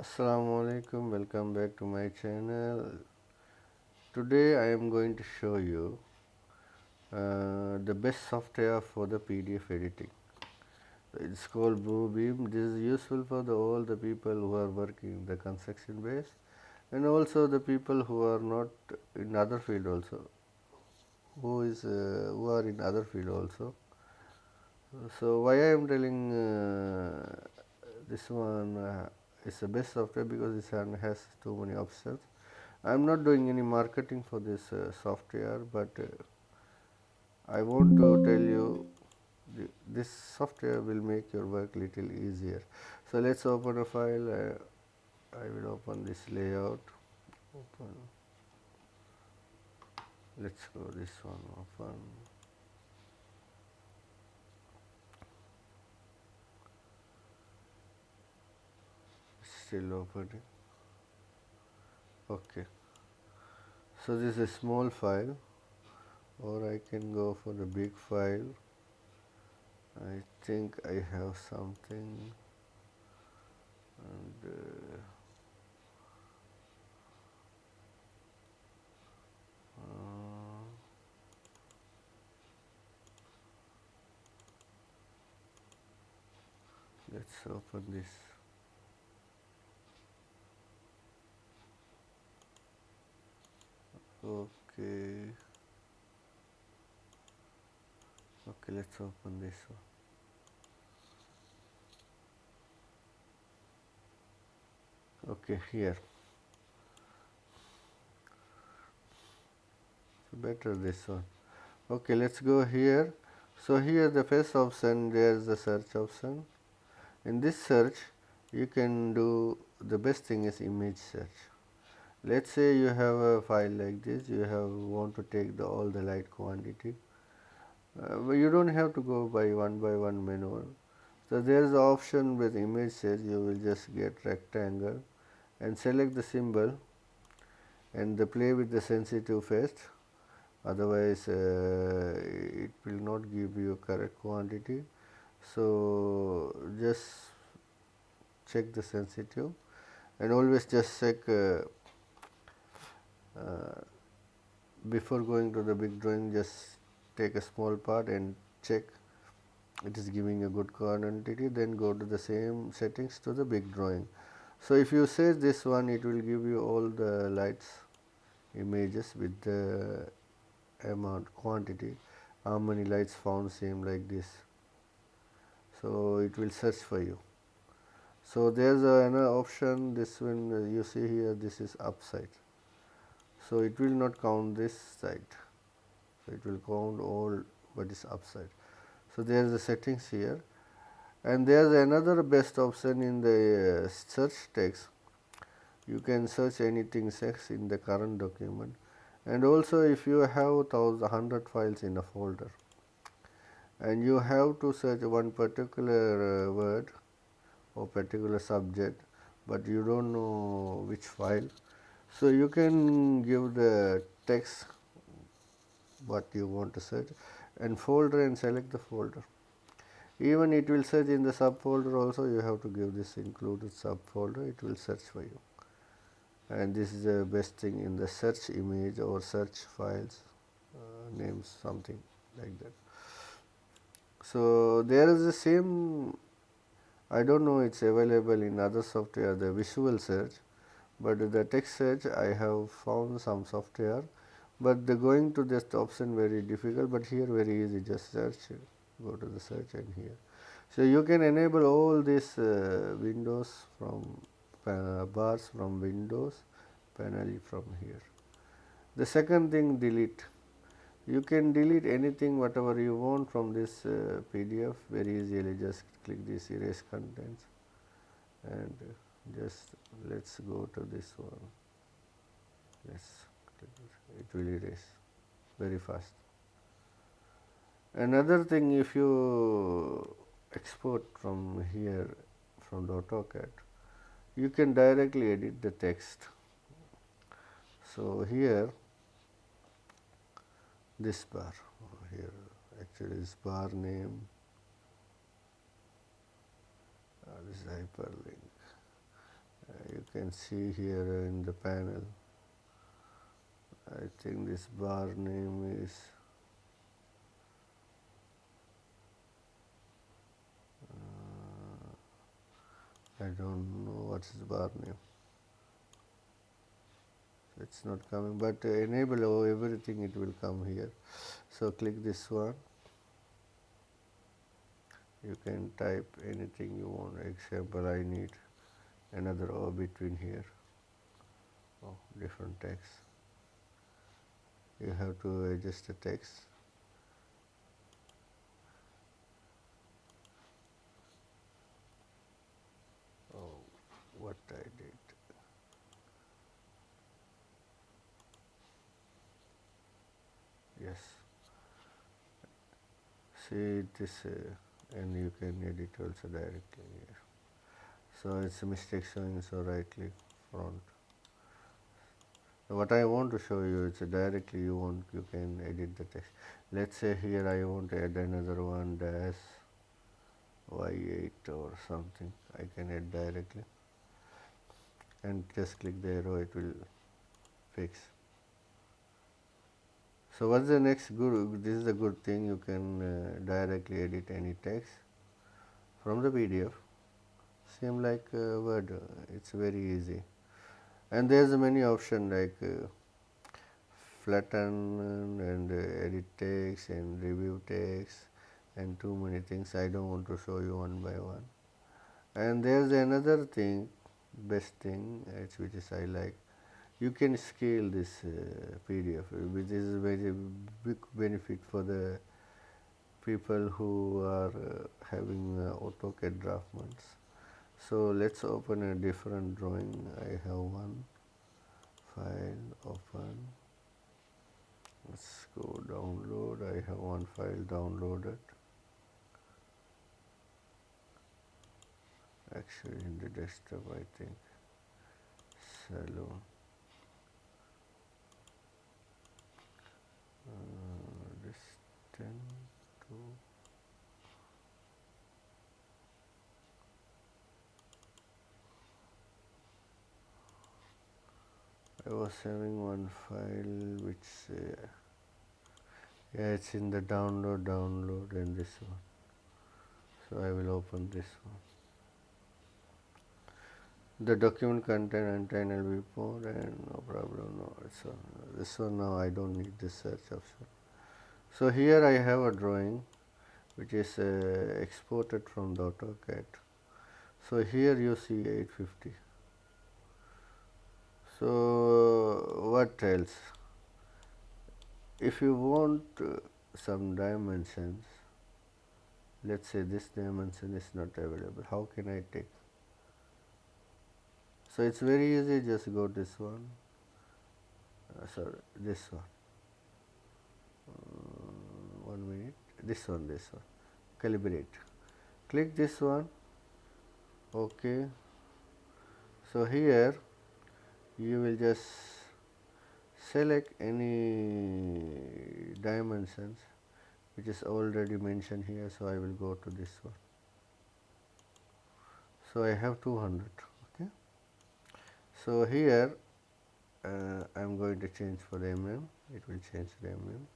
Assalamualaikum, welcome back to my channel. Today I am going to show you the best software for the PDF editing. It's called Bluebeam. This is useful for all the people who are working in the construction base and also the people who are not in other field also, who are in other field also. So why I am telling this one is the best software because this one has too many options. I am not doing any marketing for this software, but I want to tell you this software will make your work little easier. So let's open a file. I will open this layout. Open. Let's go this one. Open. Still opening. Okay. So this is a small file, or I can go for the big file. I think I have something, and let's open this. Okay. Okay, let's open this one. Okay, here. So better this one. Okay, let's go here. So here the first option, there is the search option. In this search, you can do the best thing is image search. Let's say you have a file like this. You have want to take all the light quantity. But you don't have to go by one manual. So there is the option with image search. You will just get rectangle and select the symbol and the play with the sensitive first, otherwise it will not give you correct quantity. So just check the sensitive and always just check before going to the big drawing, just take a small part and check it is giving a good quantity, then go to the same settings to the big drawing. So if you say this one, it will give you all the lights images with the amount quantity, how many lights found, same like this. So it will search for you. So there's another option, this one you see here, this is upside. So it will not count this side, so it will count all what is upside. So there is the settings here, and there is another best option in the search text. You can search anything sex in the current document, and also if you have 100 files in a folder and you have to search one particular word or particular subject, but you don't know which file, so you can give the text what you want to search and folder and select the folder. Even it will search in the subfolder also, you have to give this included subfolder, it will search for you. And this is the best thing in the search image or search files, names something like that. So there is the same, I don't know it's available in other software, the visual search, but the text search I have found some software, but the going to this option very difficult, but here very easy, just search, go to the search and here. So you can enable all these windows from bars from Windows, panel from here. The second thing, delete. You can delete anything whatever you want from this PDF very easily. Just click this erase contents and just let's go to this one. Yes, it will erase very fast. Another thing, if you export from here from the AutoCAD, you can directly edit the text. So here this bar here, actually this bar name, this is hyperlink, You can see here in the panel, I think this bar name is I don't know what's the bar name. It's not coming, but enable everything, it will come here. So click this one. You can type anything you want. Example, I need another O between here. Oh, different text. You have to adjust the text. Oh, what I did. Yes. See this, and you can edit also directly here. So it's a mistake showing, so right click front. What I want to show you is directly you can edit the text. Let's say here I want to add another one dash y8 or something. I can add directly and just click the arrow, it will fix. So what's the next good? This is a good thing, you can directly edit any text from the PDF. Same like Word, it's very easy. And there's many options like flatten and edit text and review text and too many things. I don't want to show you one by one. And there's another thing, best thing, which is I like. You can scale this PDF, which is very big benefit for the people who are having AutoCAD Draftmans. So let's open a different drawing. I have one file open. Let's go download. I have one file downloaded. Actually, in the desktop, I think. Salon. This 10 to I was having one file which yeah, it's in the download and this one. So I will open this one. The document contain internal viewport and no problem. No, so this one now I don't need this search option. So here I have a drawing which is exported from the AutoCAD. So here you see 850. So what else? If you want some dimensions, let's say this dimension is not available, how can I take? So it's very easy, just go this one, sorry, this one, 1 minute, this one, calibrate, click this one, okay. So here you will just select any dimensions which is already mentioned here, so I will go to this one. So I have 200, okay. So here I am going to change for the mm, it will change the mm,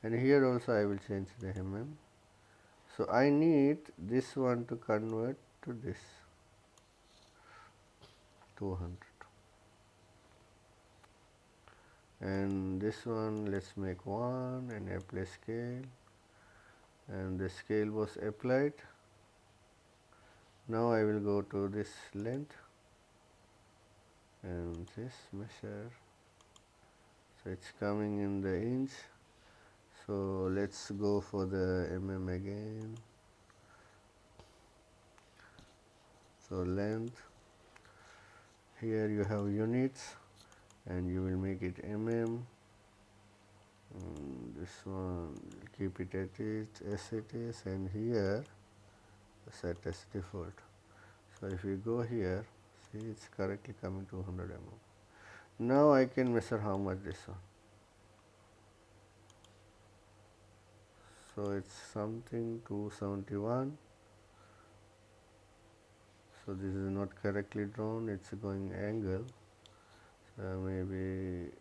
and here also I will change the mm. So I need this one to convert to this 200, and this one let's make 1 and apply scale, and the scale was applied. Now I will go to this length and this measure, so it's coming in the inch. So let's go for the mm again. So length, here you have units and you will make it mm. This one keep it at it as it is, and here set as default. So if we go here, see it's correctly coming to 100 mm. Now I can measure how much this one. So it's something 271. So this is not correctly drawn, it's going angle. So maybe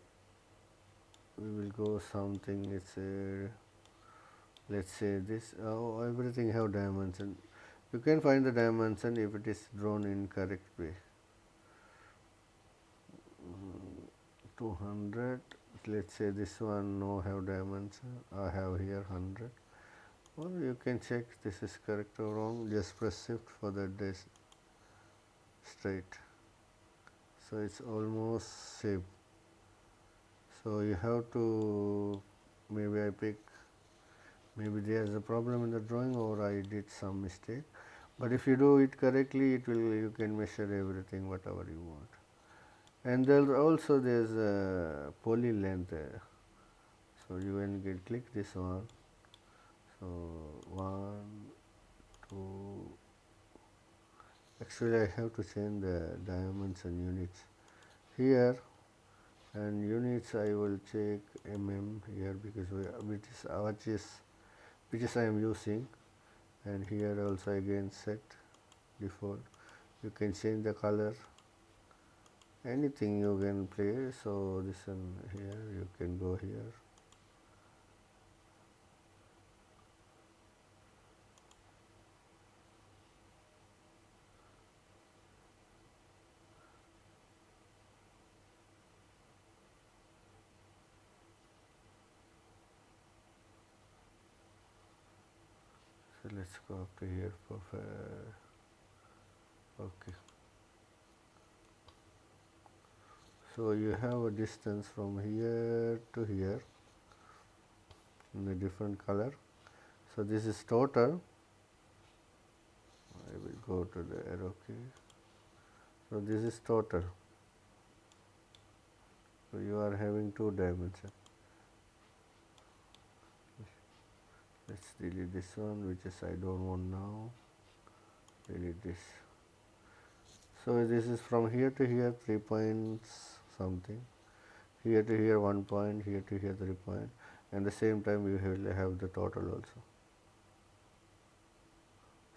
we will go something, let's say this. Oh, everything have dimension. You can find the dimension if it is drawn in correct way. 200, let's say this one no have dimension, I have here 100. Or you can check this is correct or wrong, just press shift for that dash straight. So it's almost same. So you have to, maybe I pick, maybe there is a problem in the drawing or I did some mistake. But if you do it correctly, it will, you can measure everything whatever you want. And there also there is a poly length. So you can click this one. So 1, 2. Actually, I have to change the dimension units here, and units I will check here because which is I am using, and here also again set default. You can change the color, anything you can play. So this one here, you can go here. So let's go up to here for okay. So you have a distance from here to here in a different color. So this is total. I will go to the arrow key. So this is total. So you are having 2 dimensions. Let's delete this one, which is I don't want now. Delete this. So this is from here to here 3 points something. Here to here 1 point. Here to here 3 point. And the same time you will have the total also.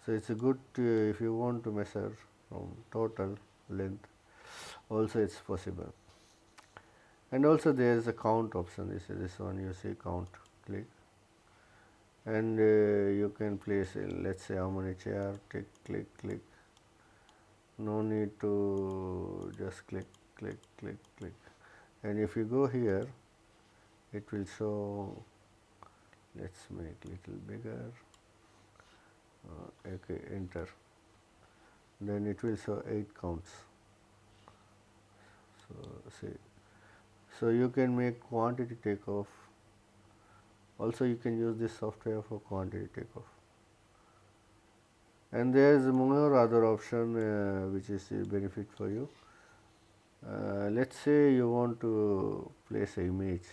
So it's a good if you want to measure from total length. Also it's possible. And also there is a count option. This one you see count. Click. And you can place let's say how many chair, click, no need to just click, and if you go here it will show, let's make little bigger, okay, enter, then it will show 8 counts. So see, so you can make quantity takeoff. Also you can use this software for quantity takeoff. And there is more other option which is a benefit for you. Let's say you want to place an image.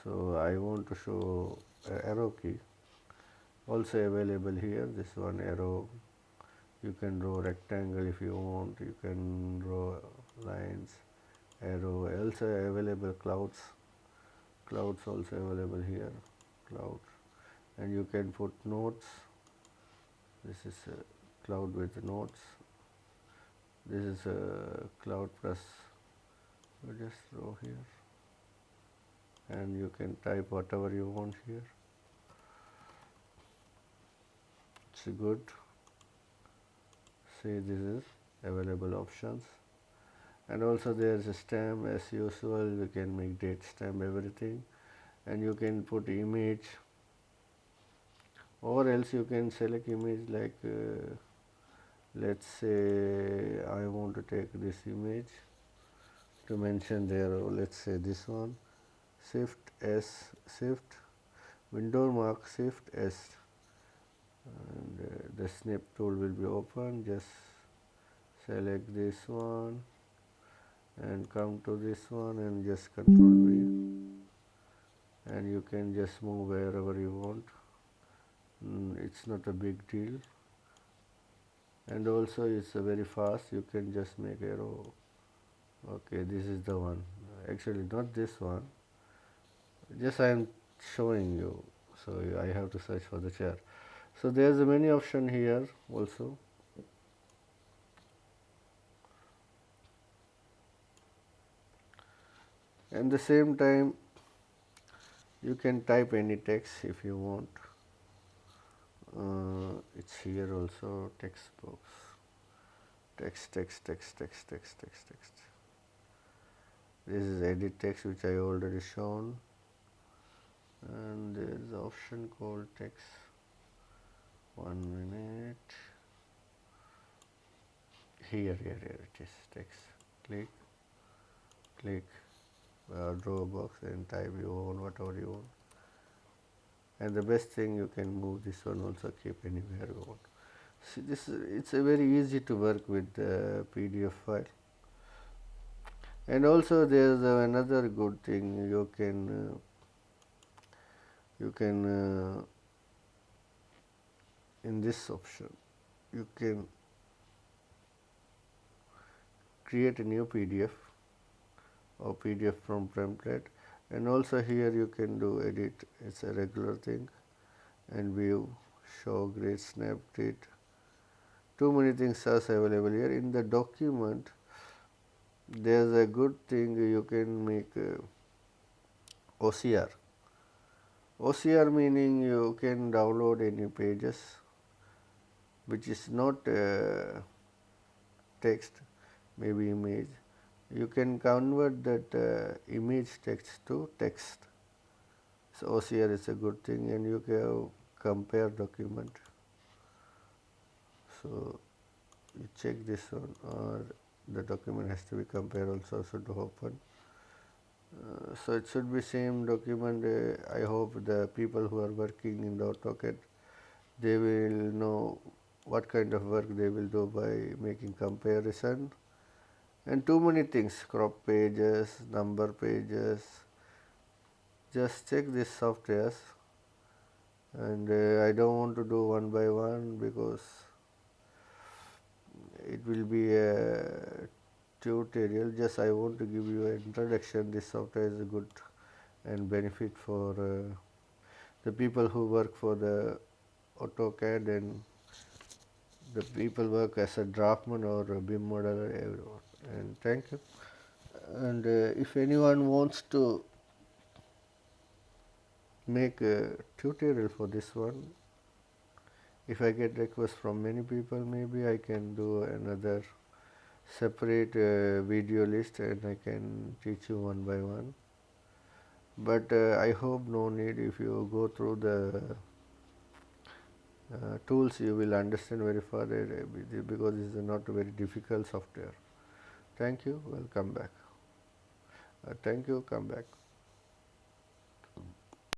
So I want to show arrow key, also available here. This one arrow, you can draw rectangle if you want, you can draw lines, arrow, also available clouds also available here, clouds, and you can put notes. This is a cloud with notes, this is a cloud plus, you just draw here and you can type whatever you want here. It's good. See, this is available options. And also there is a stamp as usual, you can make date, stamp, everything, and you can put image, or else you can select image like let's say I want to take this image to mention there, let's say this one, shift S, shift window mark, shift S, and the snip tool will be open. Just select this one and come to this one and just control V, and you can just move wherever you want. It's not a big deal, and also it's very fast. You can just make arrow. Okay, this is the one, actually not this one, just I am showing you, so I have to search for the chair. So there's a many option here also. and the same time you can type any text if you want. It's here also, text box, text. This is edit text which I already shown, and there is an option called text. 1 minute. Here it is, text. Click, draw a box and type you want whatever you want. And the best thing, you can move this one also, keep anywhere you want. See, it's a very easy to work with the PDF file. And also there is another good thing, you can in this option you can create a new PDF or PDF from template, and also here you can do edit, it's a regular thing, and view, show, grid, snap, treat. Too many things are available here. In the document there is a good thing, you can make OCR. OCR meaning you can download any pages which is not text, maybe image. You can convert that image text to text. So OCR is a good thing, and you can compare document. So you check this one, or the document has to be compared also to open. So it should be same document. I hope the people who are working in the AutoCAD, they will know what kind of work they will do by making comparison. And too many things, crop pages, number pages. Just check these softwares, and I don't want to do one by one because it will be a tutorial. Just I want to give you an introduction. This software is good and benefit for the people who work for the AutoCAD, and the people work as a draftsman or a BIM modeler, everyone. And thank you. And if anyone wants to make a tutorial for this one, if I get requests from many people, maybe I can do another separate video list, and I can teach you one by one. But I hope no need. If you go through the tools, you will understand very further, because this is not a very difficult software. Thank you. Welcome back. Thank you. Come back.